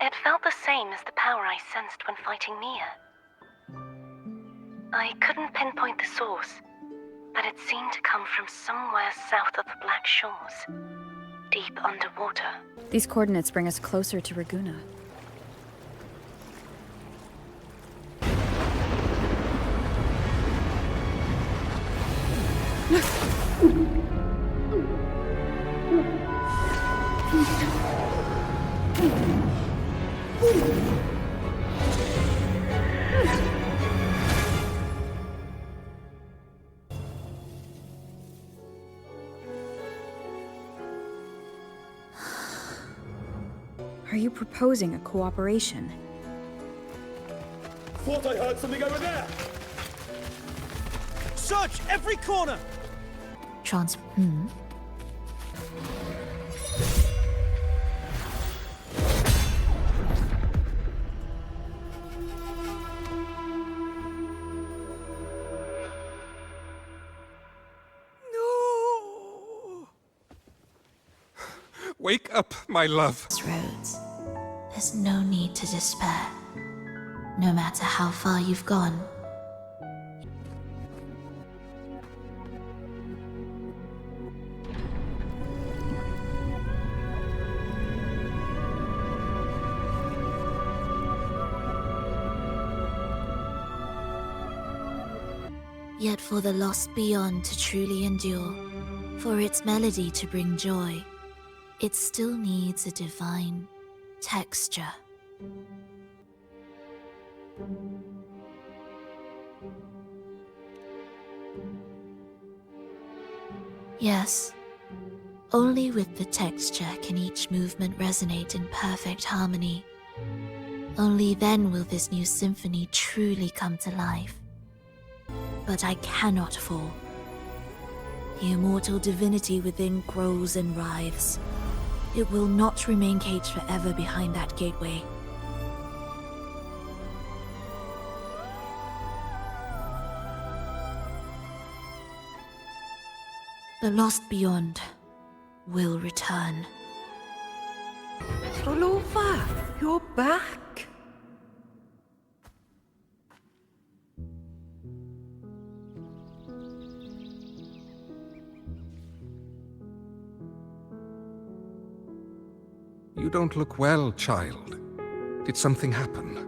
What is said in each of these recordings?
It felt the same as the power I sensed when fighting Nia. I couldn't pinpoint the source, but it seemed to come from somewhere south of the Black Shores, deep underwater. These coordinates bring us closer to Raguna. Are you proposing a cooperation? Thought I heard something over there! Search every corner! Wake up, my love. Roads. There's no need to despair. No matter how far you've gone. Yet for the lost beyond to truly endure, for its melody to bring joy, it still needs a divine texture. Yes, only with the texture can each movement resonate in perfect harmony. Only then will this new symphony truly come to life. But I cannot fall. The immortal divinity within grows and writhes. It will not remain caged forever behind that gateway. The lost beyond will return. Rolova, you're back. You don't look well, child. Did something happen?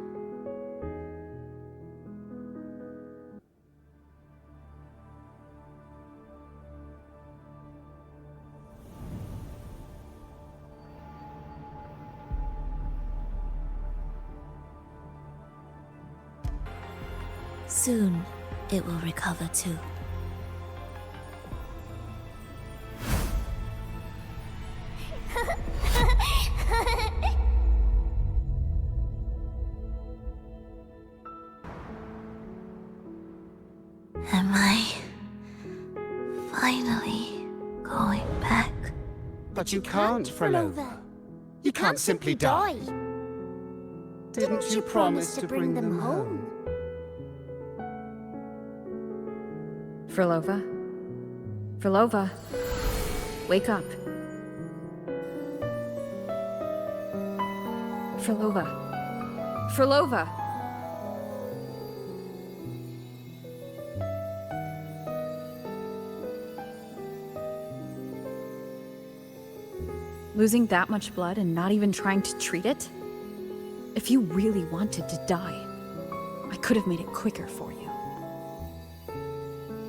Soon, it will recover too. Am I finally going back? But you can't, Frolova. You can't simply die. Didn't you promise to bring them home? Frolova? Frolova? Wake up. Frolova? Frolova! Losing that much blood and not even trying to treat it? If you really wanted to die, I could have made it quicker for you.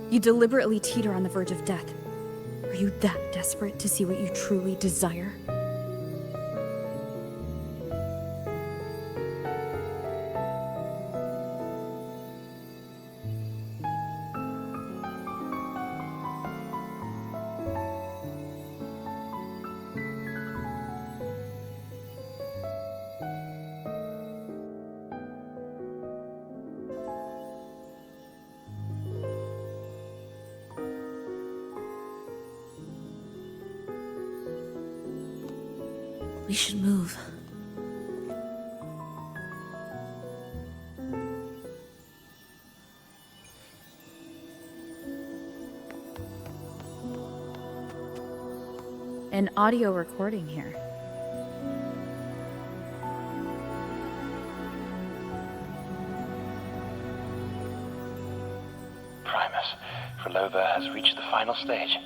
You deliberately teeter on the verge of death. Are you that desperate to see what you truly desire? We should move. An audio recording here. for Rover has reached the final stage.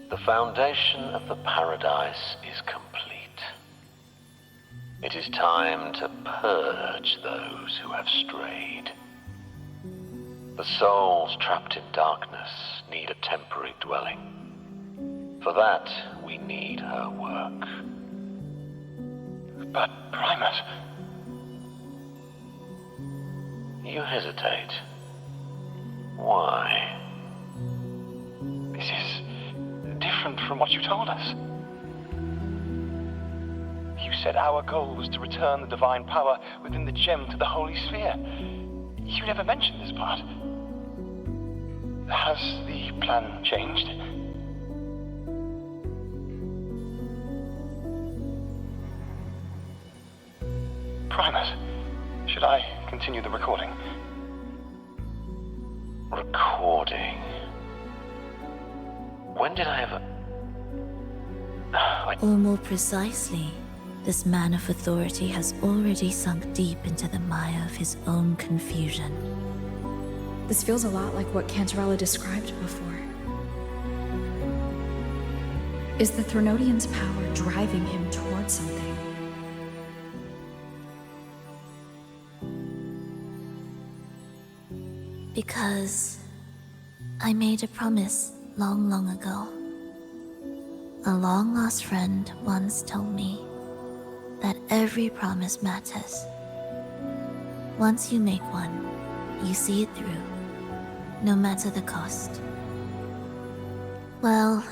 The foundation of the paradise is complete. It is time to purge those who have strayed. The souls trapped in darkness need a temporary dwelling. For that, we need her work. But, Primus... You hesitate. Why? This is different from what you told us. You said our goal was to return the divine power within the gem to the holy sphere. You never mentioned this part. Has the plan changed? Primus, should I continue the recording? Recording? When did I ever... Or more precisely, this man of authority has already sunk deep into the mire of his own confusion. This feels a lot like what Cantarella described before. Is the Threnodian's power driving him towards something? Because I made a promise long, long ago. A long-lost friend once told me that every promise matters. Once you make one, you see it through, no matter the cost. Well,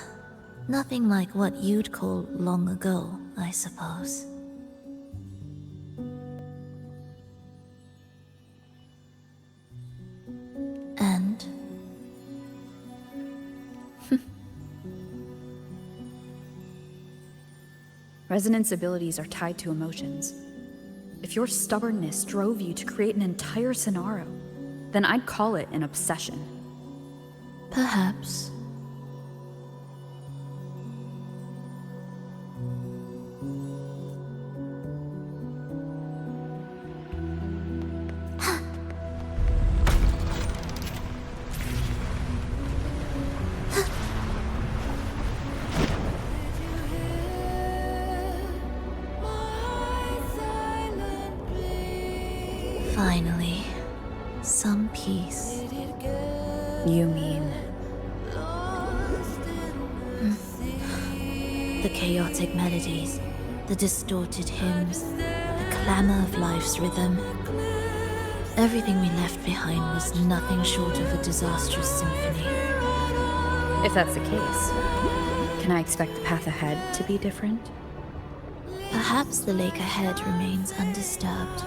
nothing like what you'd call long ago, I suppose. And... Resonance abilities are tied to emotions. If your stubbornness drove you to create an entire scenario, then I'd call it an obsession. Perhaps. Finally, some peace. You mean... The chaotic melodies, the distorted hymns, the clamor of life's rhythm. Everything we left behind was nothing short of a disastrous symphony. If that's the case, can I expect the path ahead to be different? Perhaps the lake ahead remains undisturbed.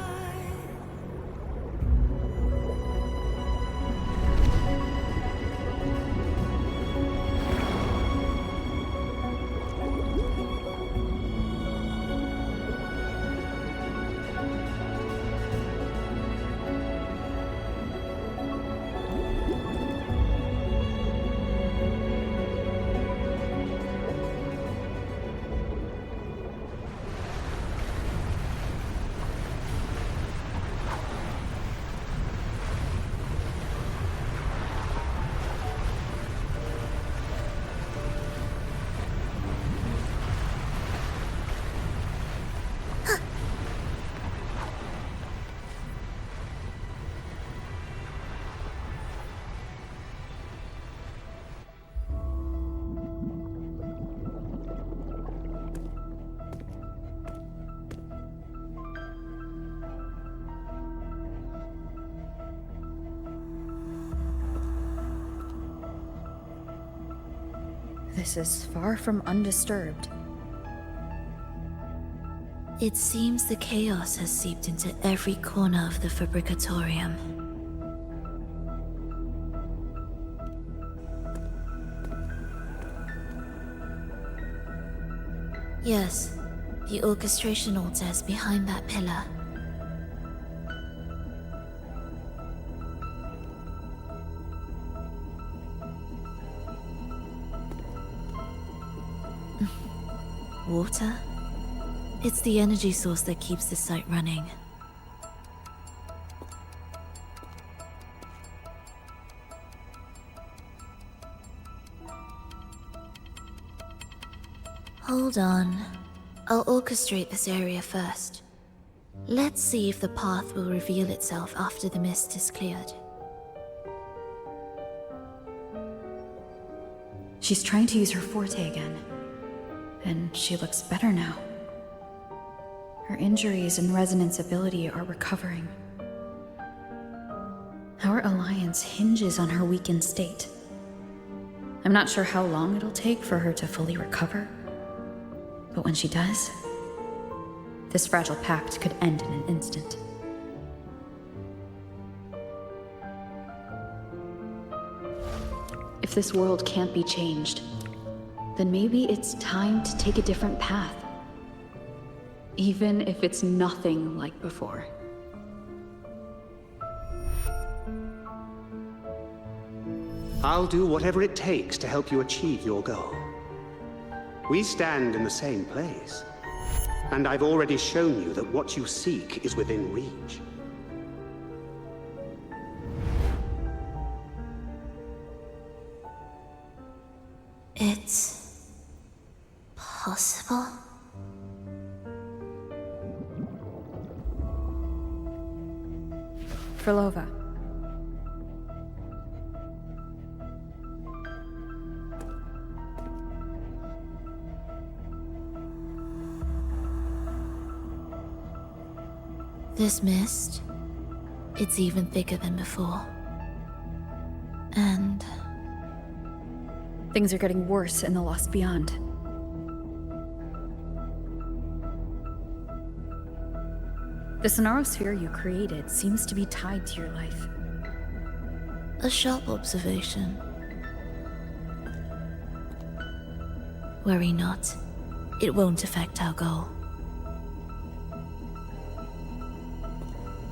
This is far from undisturbed. It seems the chaos has seeped into every corner of the Fabrikatorium. Yes, the orchestration altar is behind that pillar. Water? It's the energy source that keeps the site running. Hold on. I'll orchestrate this area first. Let's see if the path will reveal itself after the mist is cleared. She's trying to use her forte again. And she looks better now. Her injuries and resonance ability are recovering. Our alliance hinges on her weakened state. I'm not sure how long it'll take for her to fully recover. But when she does, this fragile pact could end in an instant. If this world can't be changed, then maybe it's time to take a different path. Even if it's nothing like before. I'll do whatever it takes to help you achieve your goal. We stand in the same place, and I've already shown you that what you seek is within reach. It's possible? Frolova. This mist, it's even thicker than before. And Things are getting worse in the Lost Beyond. The Sonarosphere you created seems to be tied to your life. a sharp observation. Worry not. It won't affect our goal.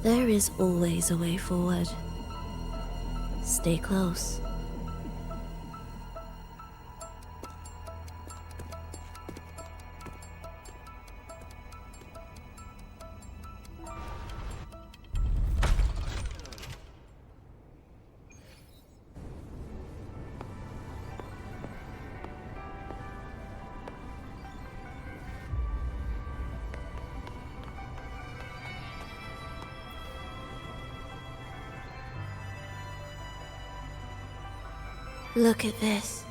There is always a way forward. Stay close. Look at this.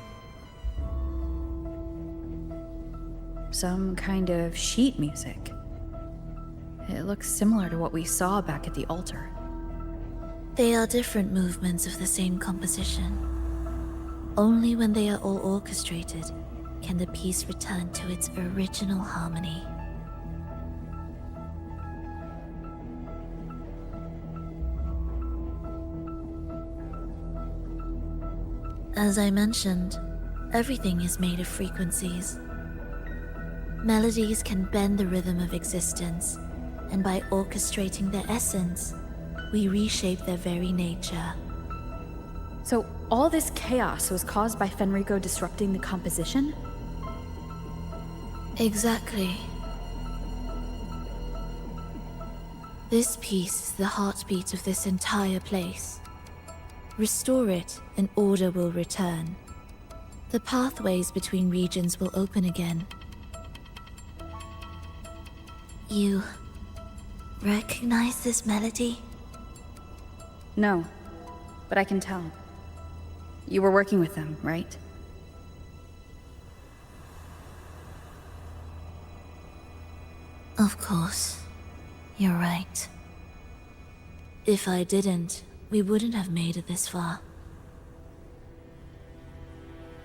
Some kind of sheet music. It looks similar to what we saw back at the altar. They are different movements of the same composition. Only when they are all orchestrated can the piece return to its original harmony. As I mentioned, everything is made of frequencies. Melodies can bend the rhythm of existence, and by orchestrating their essence, we reshape their very nature. So all this chaos was caused by Fenrico disrupting the composition? Exactly. This piece is the heartbeat of this entire place. Restore it, and order will return. The pathways between regions will open again. You recognize this melody? No, but I can tell. You were working with them, right? Of course. You're right. If I didn't, we wouldn't have made it this far.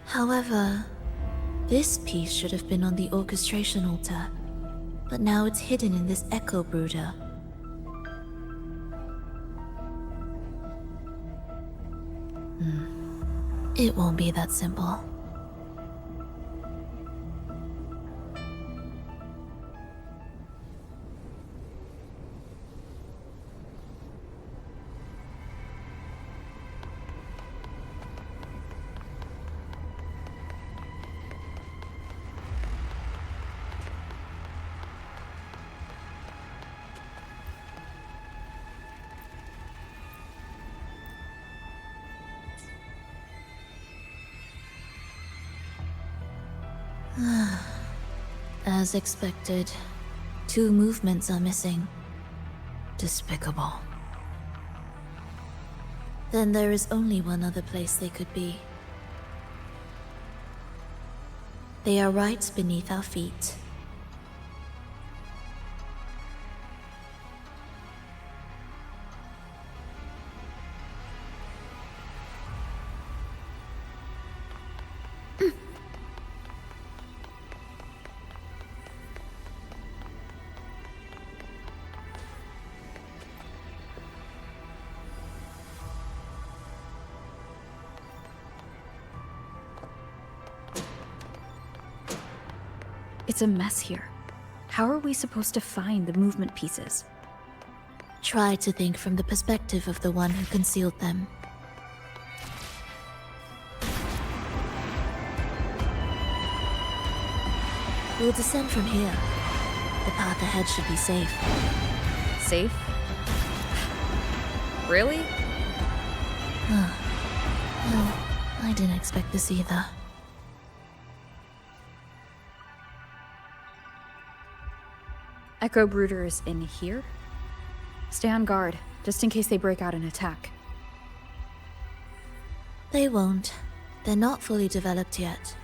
However, this piece should have been on the orchestration altar, but now it's hidden in this echo brooder. It won't be that simple. As expected, 2 movements are missing. Despicable. Then there is only one other place they could be. They are right beneath our feet. It's a mess here. How are we supposed to find the movement pieces? Try to think from the perspective of the one who concealed them. We'll descend from here. The path ahead should be safe. Safe? Really? No, I didn't expect this either. Echo brooders in here? Stay on guard, just in case they break out and attack. They won't. They're not fully developed yet.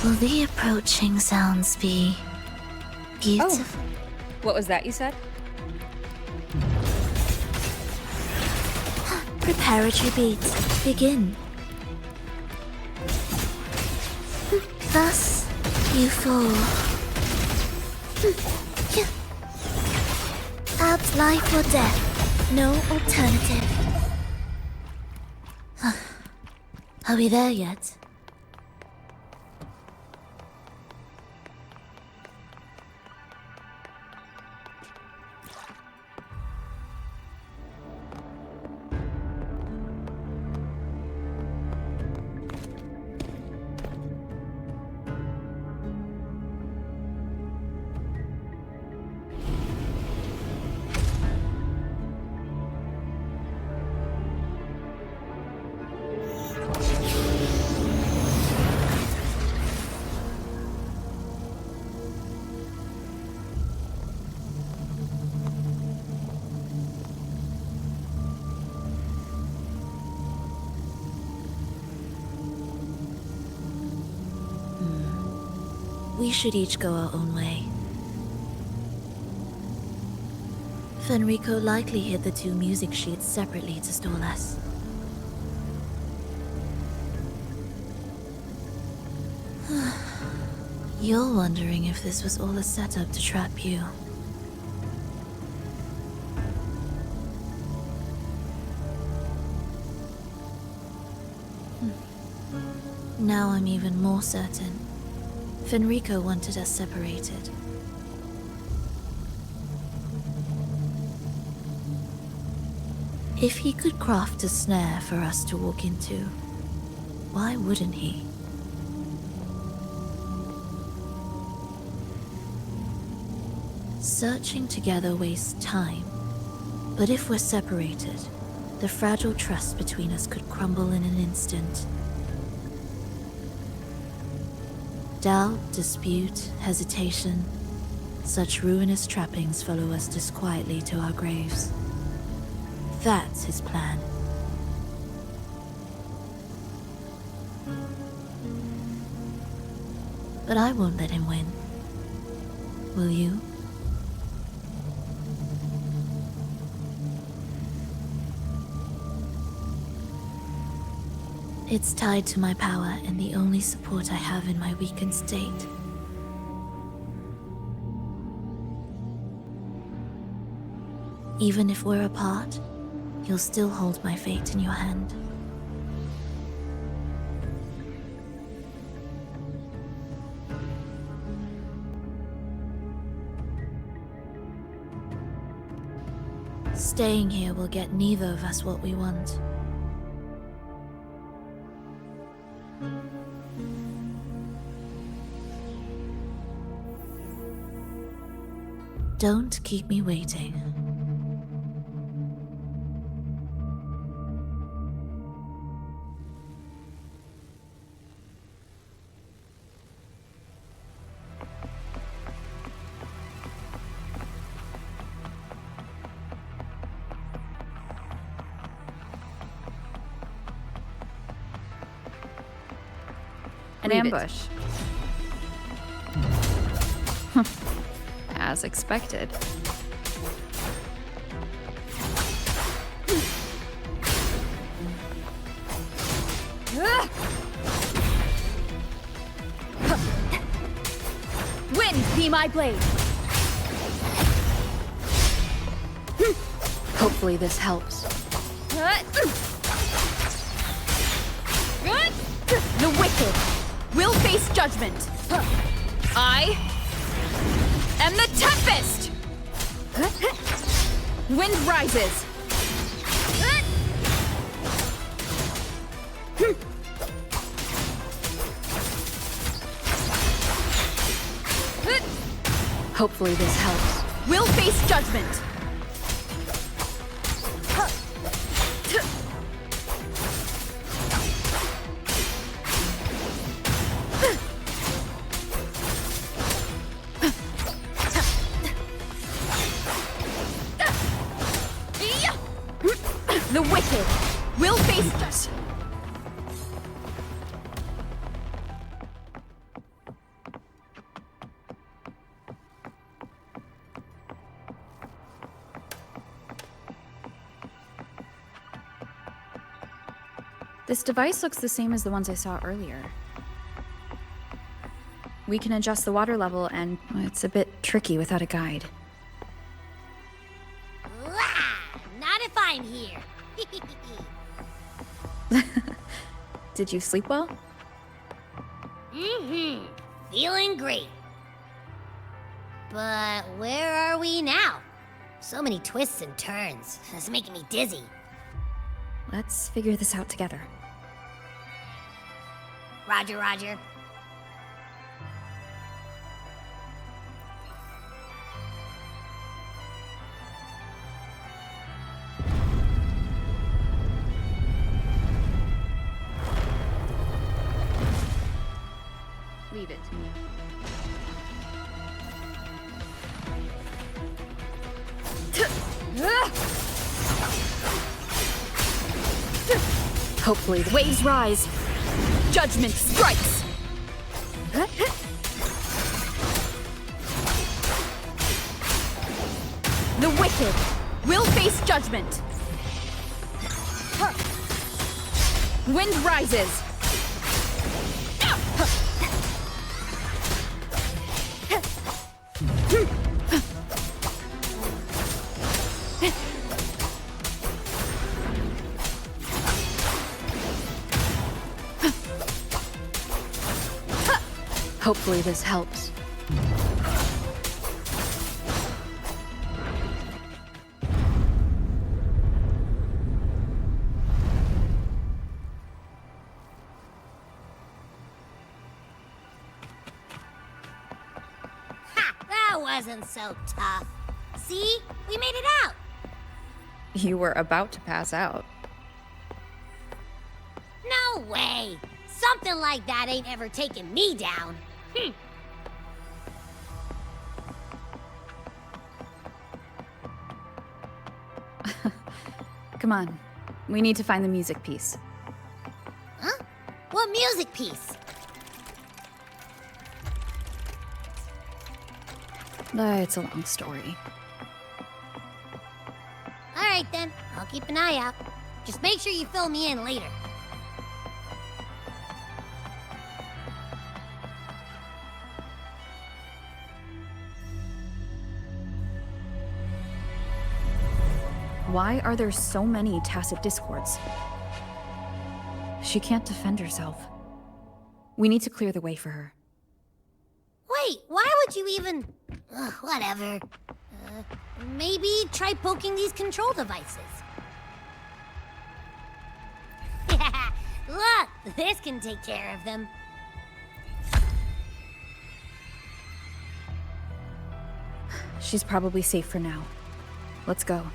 Will the approaching sounds be beautiful? Oh, what was that you said? Preparatory beats, begin. Thus, you fall. Out life or death, no alternative. Are we there yet? We should each go our own way. Fenrico likely hid the 2 music sheets separately to stall us. You're wondering if this was all a setup to trap you. Now I'm even more certain. Fenrico wanted us separated. If he could craft a snare for us to walk into, why wouldn't he? Searching together wastes time, but if we're separated, the fragile trust between us could crumble in an instant. Doubt, dispute, hesitation, such ruinous trappings follow us disquietly to our graves. That's his plan. But I won't let him win. Will you? It's tied to my power and the only support I have in my weakened state. Even if we're apart, you'll still hold my fate in your hand. Staying here will get neither of us what we want. Don't keep me waiting. An ambush. As expected. Wind be my blade. Hopefully this helps. The wicked will face judgment. I am the tempest. Wind rises. Hopefully this helps. We'll face judgment. The wicked will face us. This device looks the same as the ones I saw earlier. We can adjust the water level, and it's a bit tricky without a guide. Not if I'm here. Did you sleep well? Feeling great. But where are we now? So many twists and turns. It's making me dizzy. Let's figure this out together. Roger, roger. Leave it to me. Hopefully the waves rise. Judgment strikes. The wicked will face judgment. Wind rises. Hopefully this helps. Ha! That wasn't so tough. See? We made it out. You were about to pass out. No way. Something like that ain't ever taken me down. Come on. We need to find the music piece. Huh? What music piece? It's a long story. All right then. I'll keep an eye out. Just make sure you fill me in later. Why are there so many tacit discords? She can't defend herself. We need to clear the way for her. Wait, why would you even... whatever. Maybe try poking these control devices. Look, this can take care of them. She's probably safe for now. Let's go.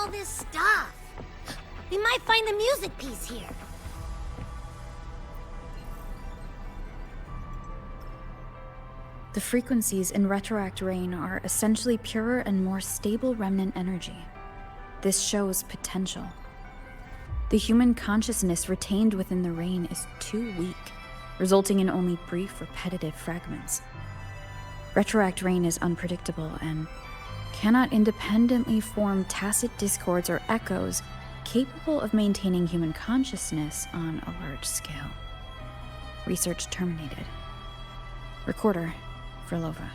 all this stuff? We might find the music piece here. The frequencies in Retroact Rain are essentially purer and more stable remnant energy. This shows potential. The human consciousness retained within the rain is too weak, resulting in only brief, repetitive fragments. Retroact Rain is unpredictable and cannot independently form tacit discords or echoes capable of maintaining human consciousness on a large scale. Research terminated. Recorder, Frolova.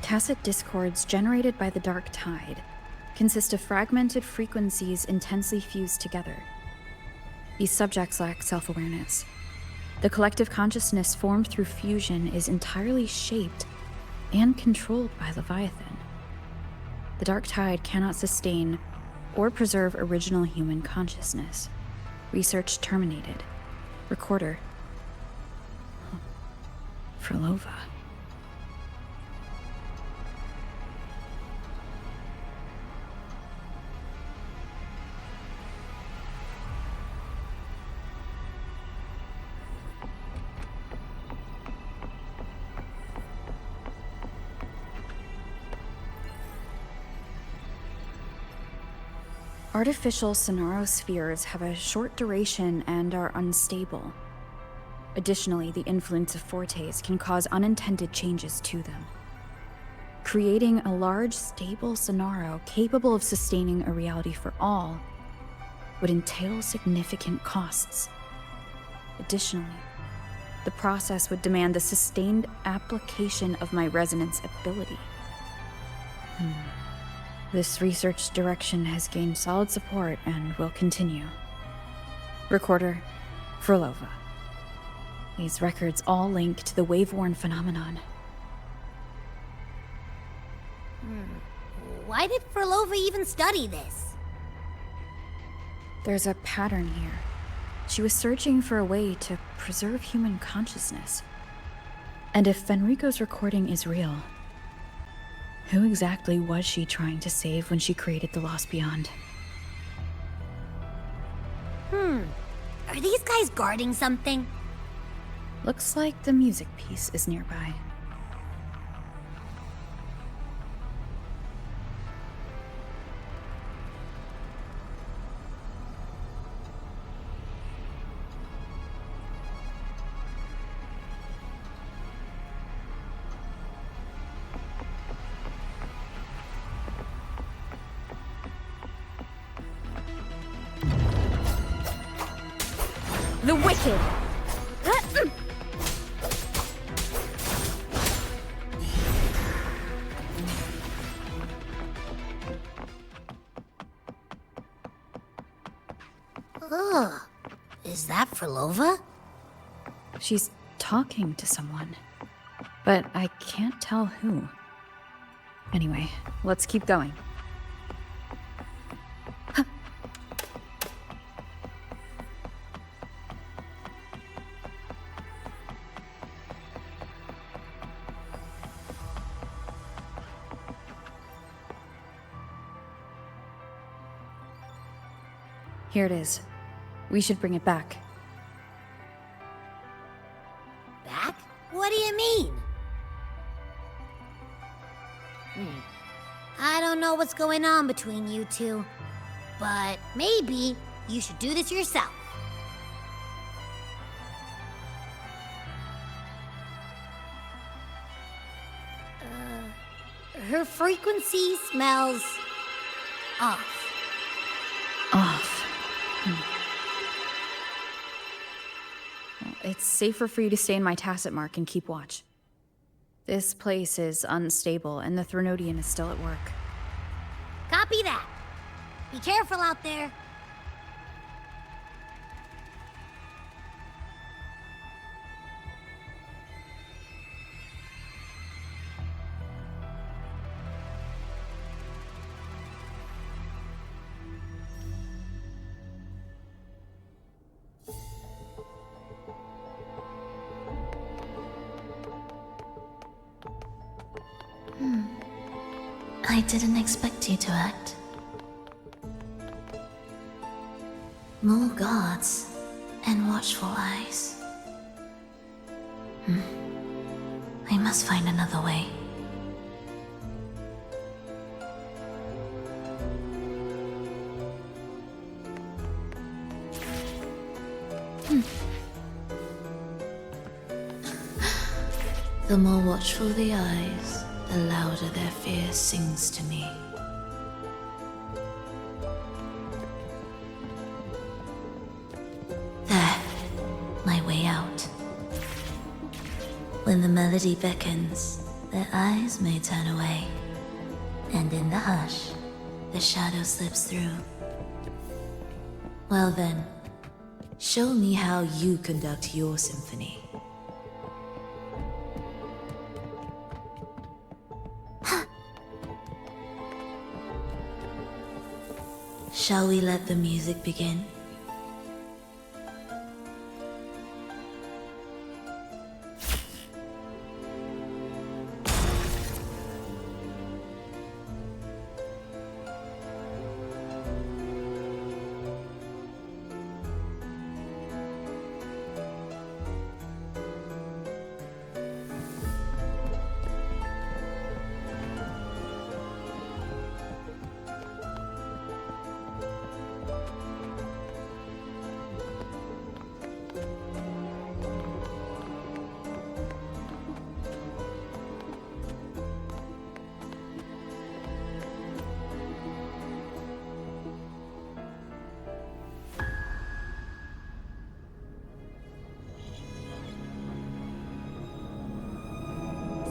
Tacit discords generated by the dark tide consist of fragmented frequencies intensely fused together. These subjects lack self-awareness. The collective consciousness formed through fusion is entirely shaped and controlled by Leviathan. The dark tide cannot sustain or preserve original human consciousness. Research terminated. Recorder. Frolova. Artificial sonarospheres have a short duration and are unstable. Additionally, the influence of fortes can cause unintended changes to them. Creating a large, stable sonaro capable of sustaining a reality for all would entail significant costs. Additionally, the process would demand the sustained application of my resonance ability. This research direction has gained solid support and will continue. Recorder, Frolova. These records all link to the wave-worn phenomenon. Why did Frolova even study this? There's a pattern here. She was searching for a way to preserve human consciousness. And if Fenrico's recording is real, who exactly was she trying to save when she created the Lost Beyond? Are these guys guarding something? Looks like the music piece is nearby. The wicked! Ugh. Is that Frolova? She's talking to someone, but I can't tell who. Anyway, let's keep going. Here it is. We should bring it back. Back? What do you mean? I don't know what's going on between you two, but maybe you should do this yourself. Her frequency smells off. Off. Well, it's safer for you to stay in my tacit mark and keep watch. This place is unstable, and the Threnodian is still at work. Copy that. Be careful out there. I didn't expect you to act. More guards and watchful eyes. I must find another way. The more watchful the eyes, the louder their fear sings to me. There, my way out. When the melody beckons, their eyes may turn away, and in the hush, the shadow slips through. Well then, show me how you conduct your symphony. Shall we let the music begin?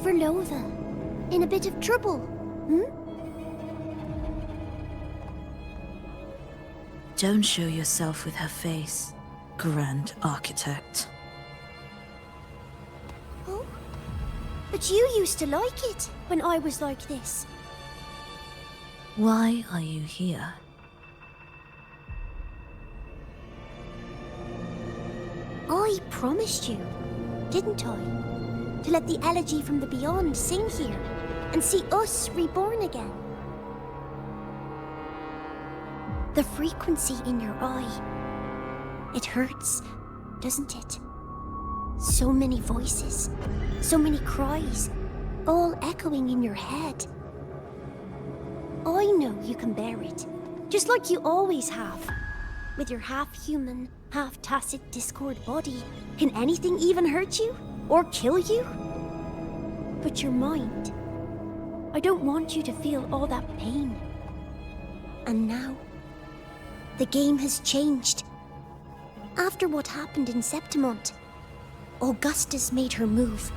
For Lova, in a bit of trouble, Don't show yourself with her face, Grand Architect. Oh, but you used to like it when I was like this. Why are you here? I promised you, didn't I? To let the elegy from the beyond sing here and see us reborn again. The frequency in your eye. It hurts, doesn't it? So many voices, so many cries, all echoing in your head. I know you can bear it, just like you always have. With your half-human, half-tacit Discord body, can anything even hurt you? Or kill you? But your mind, I don't want you to feel all that pain. And now, the game has changed. After what happened in Septimont, Augustus made her move.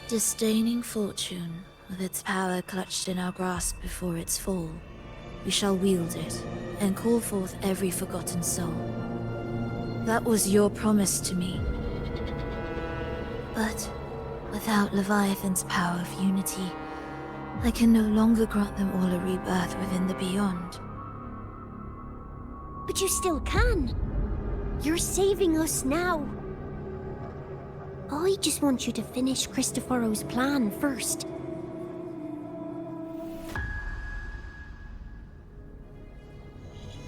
Disdaining fortune, with its power clutched in our grasp before its fall, we shall wield it and call forth every forgotten soul. That was your promise to me. But without Leviathan's power of unity, I can no longer grant them all a rebirth within the beyond. But you still can. You're saving us now. I just want you to finish Cristoforo's plan first.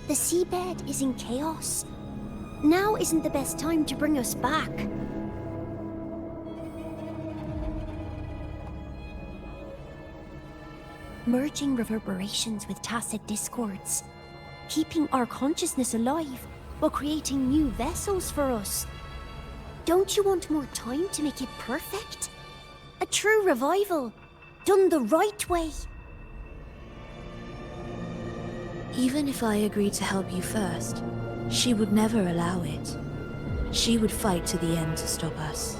The seabed is in chaos. Now isn't the best time to bring us back. Merging reverberations with tacit discords. Keeping our consciousness alive while creating new vessels for us. Don't you want more time to make it perfect? A true revival, done the right way. Even if I agreed to help you first, she would never allow it. She would fight to the end to stop us.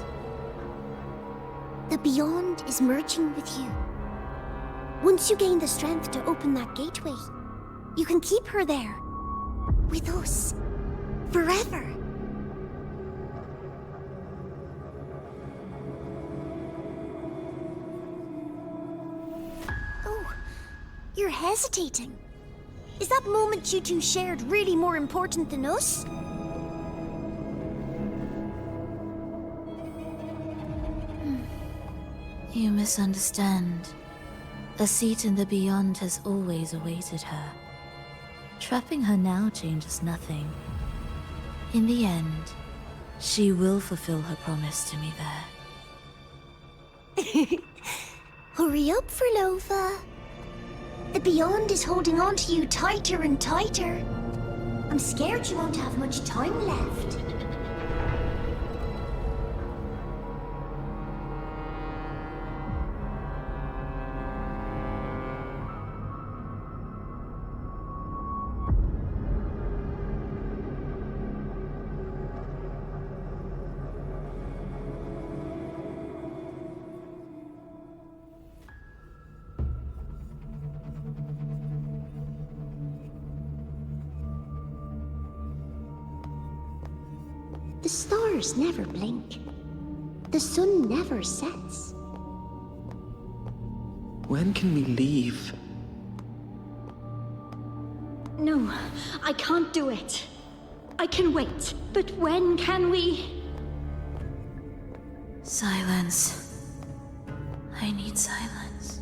The beyond is merging with you. Once you gain the strength to open that gateway, you can keep her there. With us. Forever. Oh, you're hesitating. Is that moment you two shared really more important than us? You misunderstand. A seat in the beyond has always awaited her. Trapping her now changes nothing. In the end, she will fulfill her promise to me there. Hurry up, Frolova. The beyond is holding on to you tighter and tighter. I'm scared you won't have much time left. The stars never blink. The sun never sets. When can we leave? No, I can't do it. I can wait, but when can we? Silence. I need silence.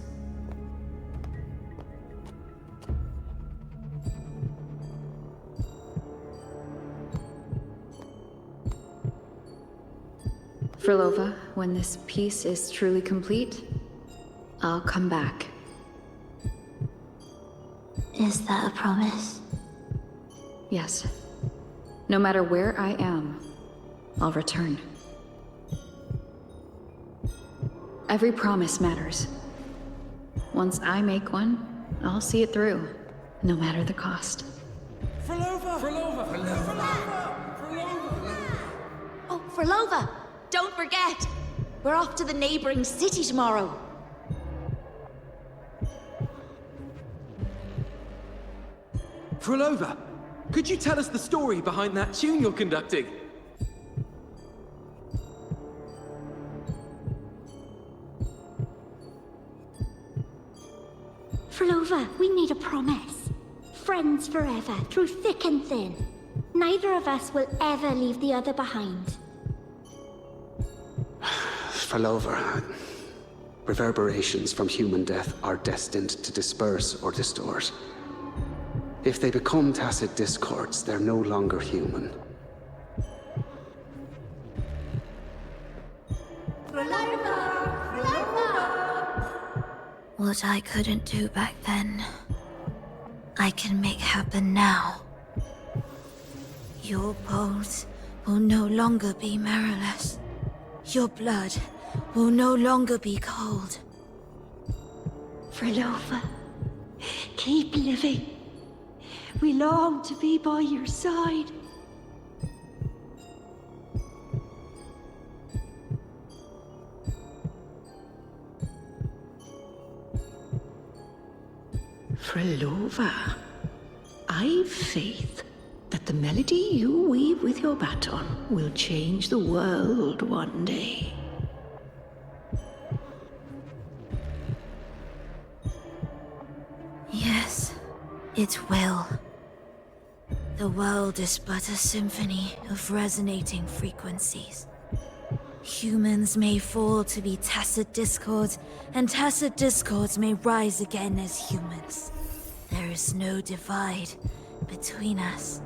Frolova, when this piece is truly complete, I'll come back. Is that a promise? Yes. No matter where I am, I'll return. Every promise matters. Once I make one, I'll see it through, no matter the cost. Frolova! Frolova! Frolova! Oh, Frolova! Don't forget! We're off to the neighboring city tomorrow. Frolova, could you tell us the story behind that tune you're conducting? Frolova, we need a promise. Friends forever, through thick and thin. Neither of us will ever leave the other behind. Frolova, reverberations from human death are destined to disperse or distort. If they become tacit discords, they're no longer human. What I couldn't do back then, I can make happen now. Your bones will no longer be marrowless. Your blood will no longer be cold. Frolova, keep living. We long to be by your side. Frolova, I've faith that the melody you weave with your baton will change the world one day. Yes, it will. The world is but a symphony of resonating frequencies. Humans may fall to be tacit discords, and tacit discords may rise again as humans. There is no divide between us.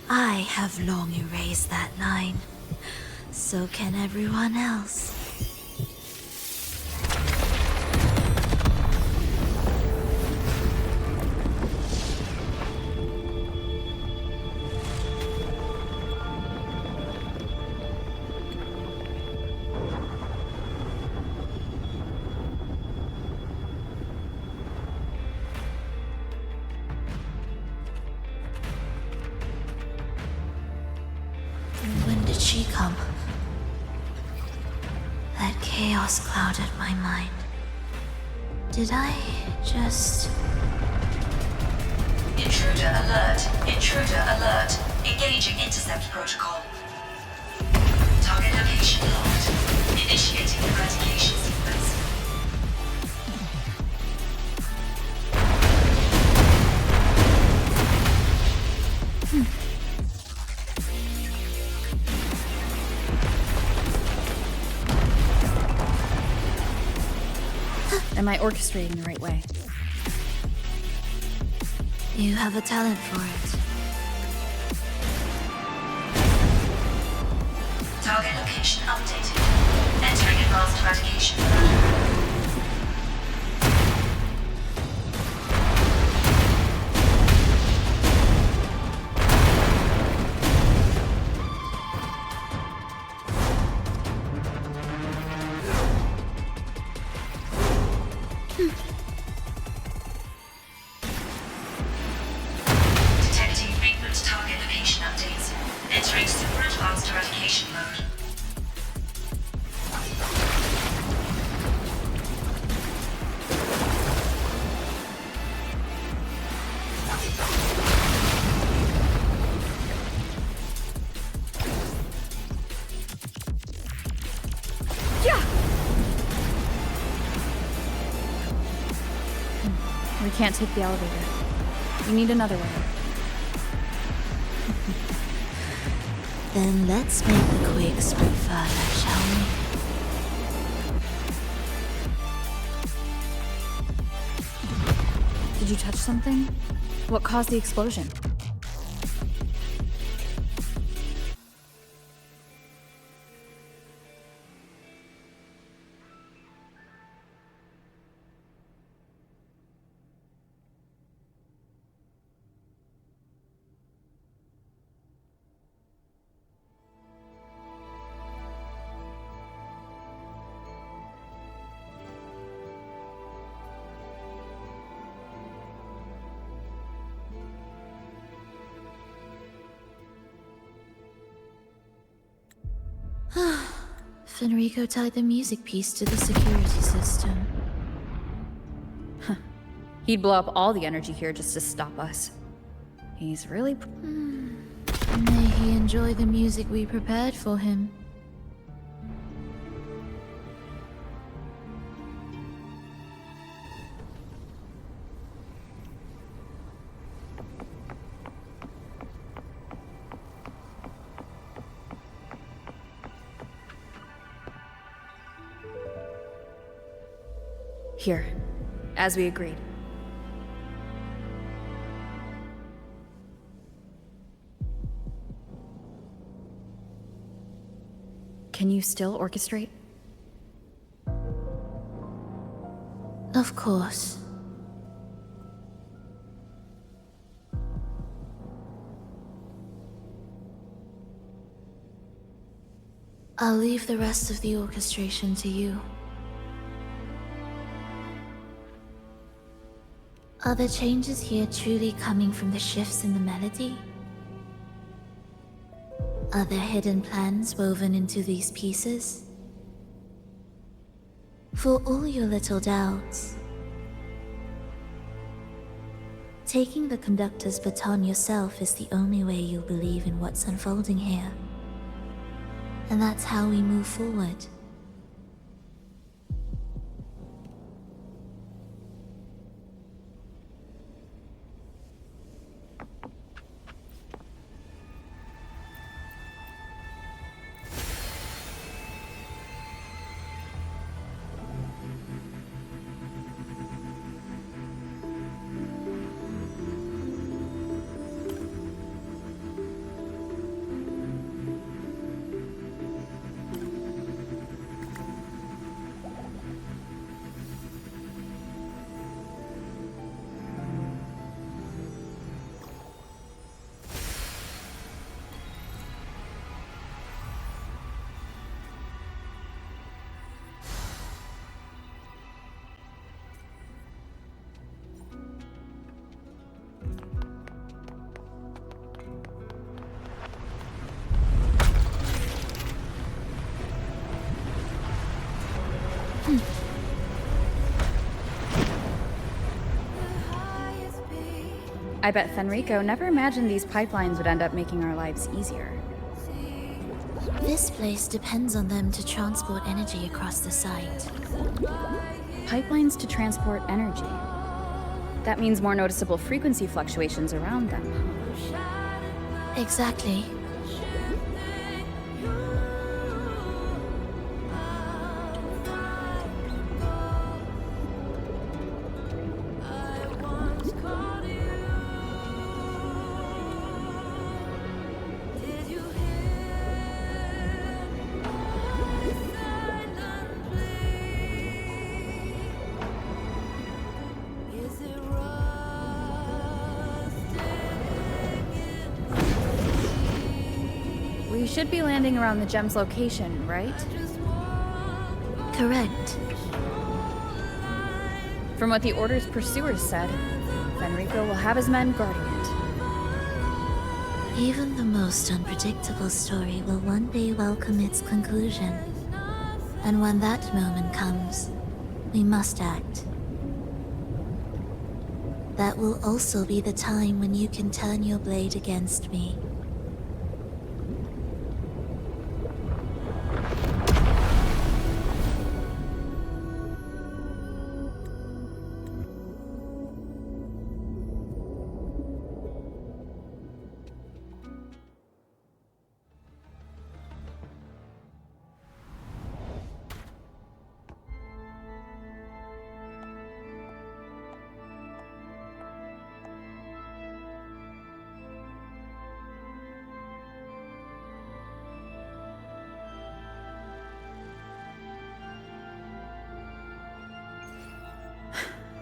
I have long erased that line. So can everyone else. When did she come? That chaos clouded my mind. Did I just... Intruder alert! Intruder alert! Engaging intercept protocol. Target location locked. Initiating eradication sequence. Am I orchestrating the right way? You have a talent for it. Target location updated. Entering advanced eradication. Detecting frequent target location updates. Entering super advanced eradication mode. We can't take the elevator. We need another way. Then let's make the quick sprint further, shall we? Did you touch something? What caused the explosion? Fenrico tied the music piece to the security system. He'd blow up all the energy here just to stop us. He's really... May he enjoy the music we prepared for him. Here, as we agreed. Can you still orchestrate? Of course. I'll leave the rest of the orchestration to you. Are the changes here truly coming from the shifts in the melody? Are there hidden plans woven into these pieces? For all your little doubts, taking the conductor's baton yourself is the only way you'll believe in what's unfolding here. And that's how we move forward. I bet Fenrico never imagined these pipelines would end up making our lives easier. This place depends on them to transport energy across the site. Pipelines to transport energy. That means more noticeable frequency fluctuations around them. Exactly. We should be landing around the gem's location, right? Correct. From what the Order's pursuers said, Fenrico will have his men guarding it. Even the most unpredictable story will one day welcome its conclusion. And when that moment comes, we must act. That will also be the time when you can turn your blade against me.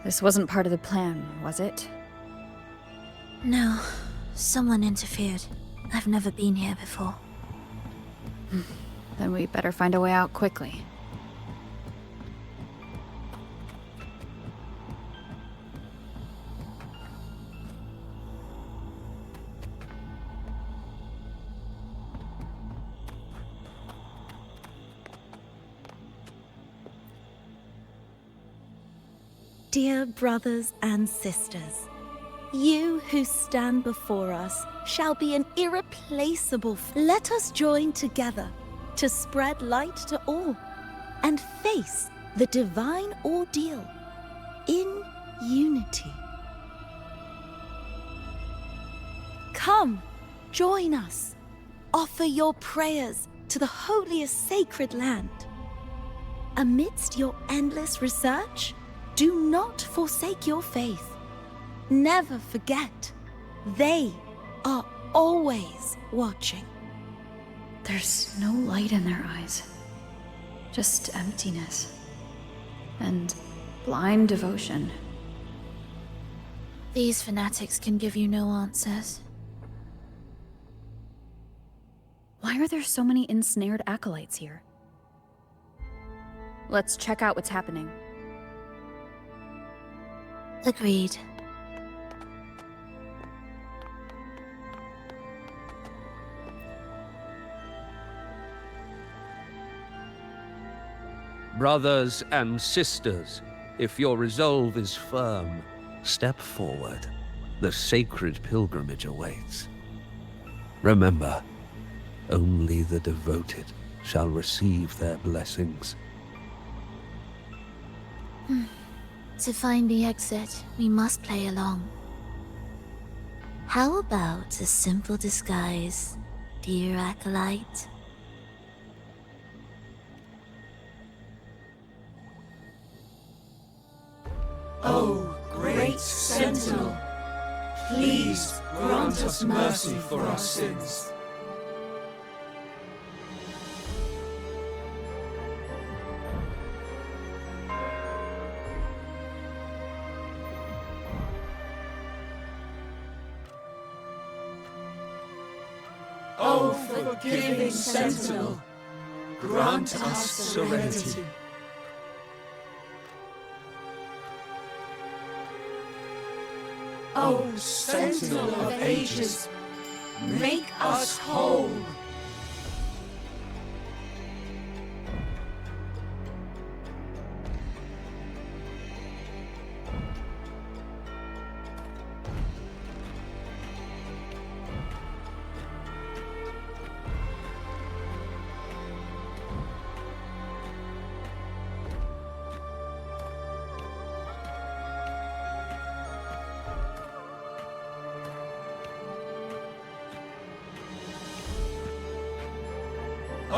This wasn't part of the plan, was it? No. Someone interfered. I've never been here before. Then we better find a way out quickly. Dear brothers and sisters, you who stand before us shall be an irreplaceable. Let us join together to spread light to all and face the divine ordeal in unity. Come, join us. Offer your prayers to the holiest sacred land. Amidst your endless research, do not forsake your faith. Never forget, they are always watching. There's no light in their eyes. Just emptiness. And blind devotion. These fanatics can give you no answers. Why are there so many ensnared acolytes here? Let's check out what's happening. Agreed. Brothers and sisters, if your resolve is firm, step forward. The sacred pilgrimage awaits. Remember, only the devoted shall receive their blessings. To find the exit, we must play along. How about a simple disguise, dear acolyte? O great Sentinel, please grant us mercy for our sins. O forgiving Sentinel, grant us serenity. O Sentinel of ages, make us whole.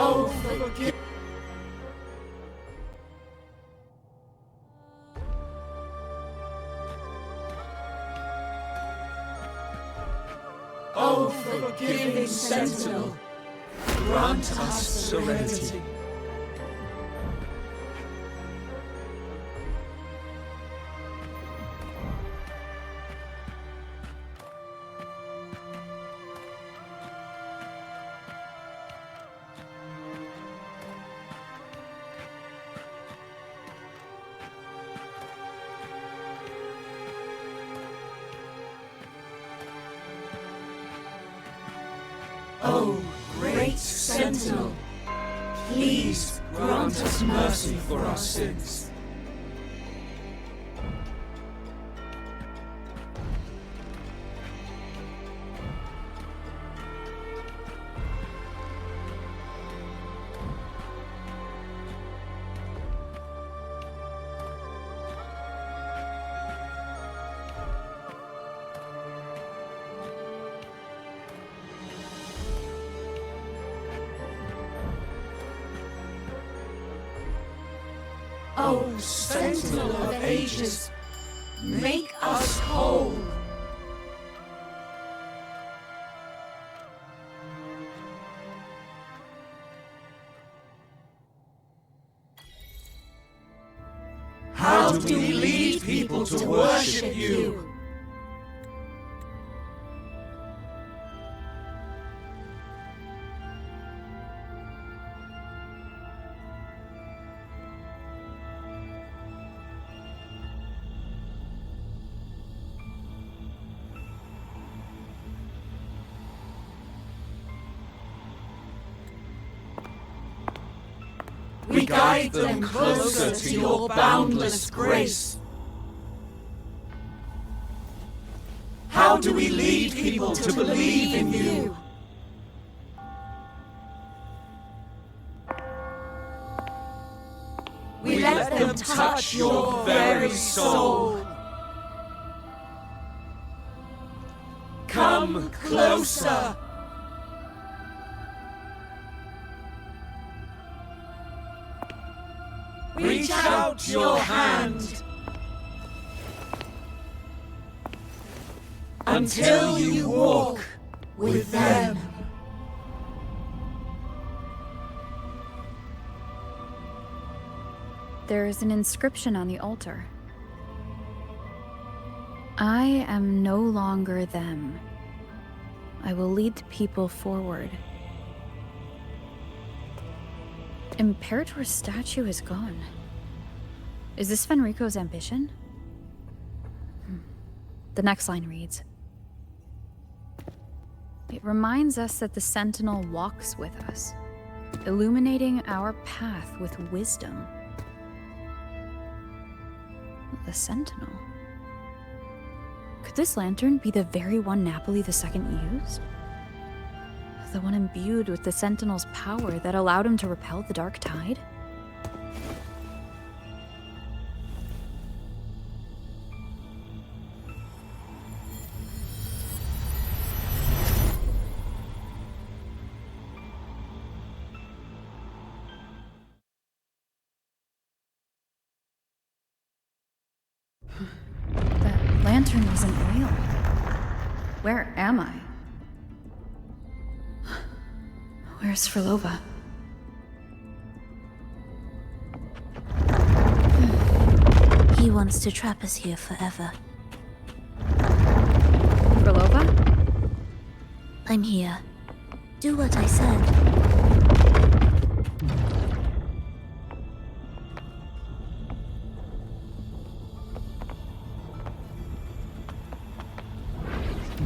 Oh, forgive. Oh, forgiving Sentinel, grant us serenity. O great sentinel, please grant us mercy for our sins. O sentinel of ages, make us whole. How do we lead people to worship you? We guide them closer to your boundless grace. How do we lead people to believe in you? We let them touch your very soul. Come closer. Reach out your hand until you walk with them. There is an inscription on the altar. I am no longer them. I will lead the people forward. Imperator's statue is gone. Is this Fenrico's ambition? The next line reads, it reminds us that the Sentinel walks with us, illuminating our path with wisdom. The Sentinel? Could this lantern be the very one Napoli II used? The one imbued with the Sentinel's power that allowed him to repel the Dark Tide? That lantern wasn't real. Where am I? Where's Frolova? He wants to trap us here forever. Frolova? I'm here. Do what I said.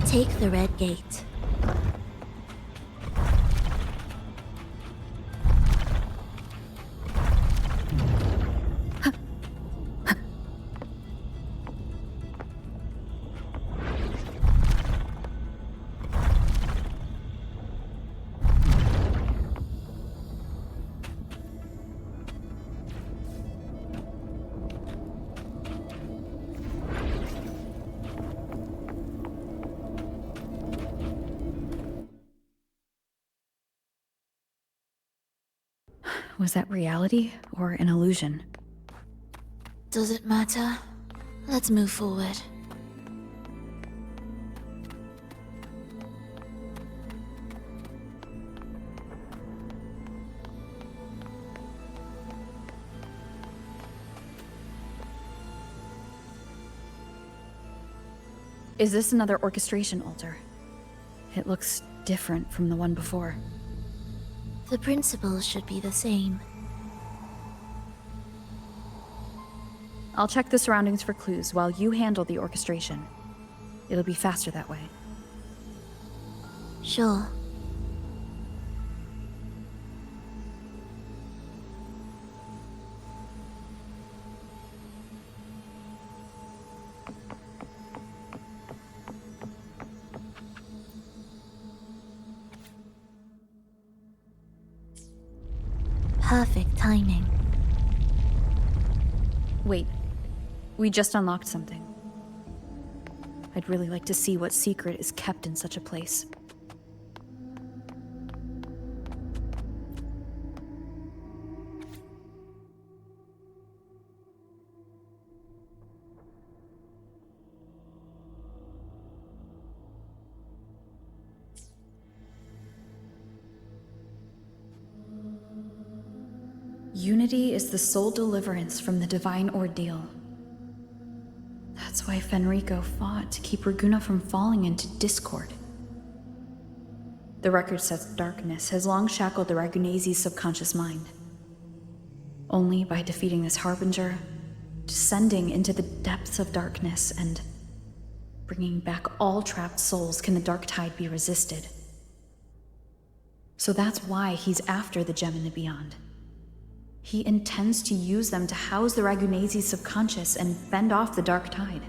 Take the red gate. Was that reality or an illusion? Does it matter? Let's move forward. Is this another orchestration altar? It looks different from the one before. The principles should be the same. I'll check the surroundings for clues while you handle the orchestration. It'll be faster that way. Sure. perfect timing. Wait, we just unlocked something. I'd really like to see what secret is kept in such a place. Unity is the sole deliverance from the divine ordeal. That's why Fenrico fought to keep Raguna from falling into discord. The record says darkness has long shackled the Ragunese's subconscious mind. Only by defeating this harbinger, descending into the depths of darkness, and bringing back all trapped souls can the dark tide be resisted. So that's why he's after the gem in the beyond. He intends to use them to house the Ragunese's subconscious and fend off the dark tide.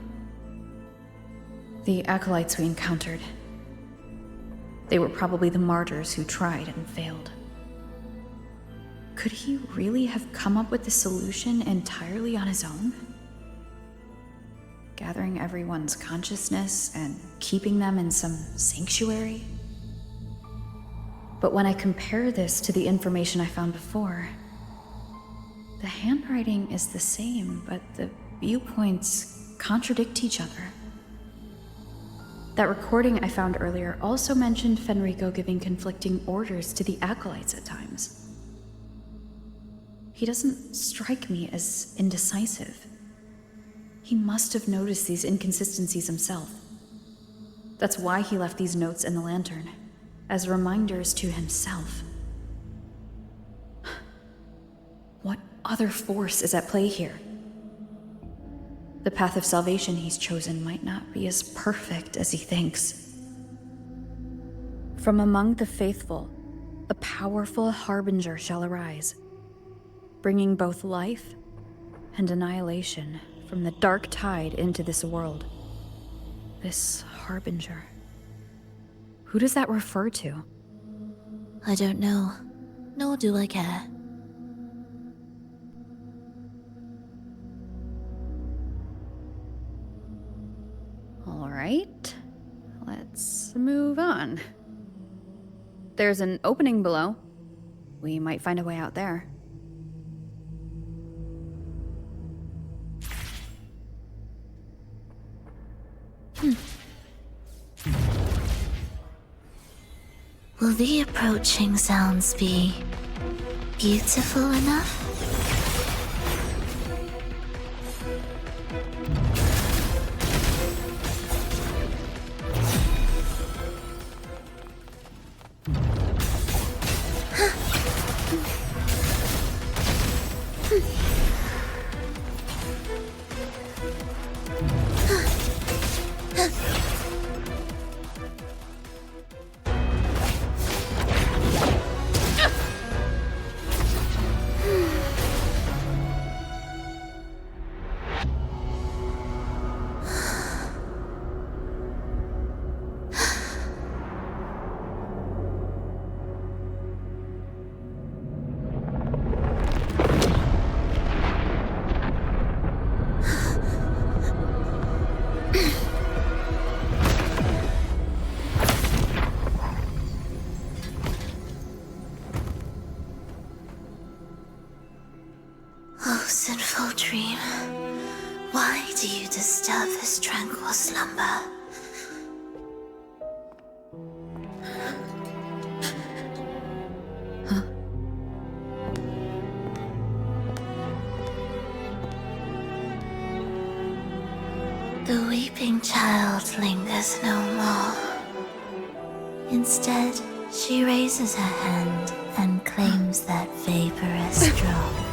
The acolytes we encountered, they were probably the martyrs who tried and failed. Could he really have come up with the solution entirely on his own? Gathering everyone's consciousness and keeping them in some sanctuary? But when I compare this to the information I found before, the handwriting is the same, but the viewpoints contradict each other. That recording I found earlier also mentioned Fenrico giving conflicting orders to the acolytes at times. He doesn't strike me as indecisive. He must have noticed these inconsistencies himself. That's why he left these notes in the lantern, as reminders to himself. What other force is at play here? The path of salvation he's chosen might not be as perfect as he thinks. From among the faithful, a powerful harbinger shall arise, bringing both life and annihilation from the dark tide into this world. This harbinger. Who does that refer to? I don't know, nor do I care. All right, let's move on. There's an opening below. We might find a way out there. Will the approaching sounds be beautiful enough? Dream, why do you disturb this tranquil slumber? The weeping child lingers no more. Instead, she raises her hand and claims that vaporous drop.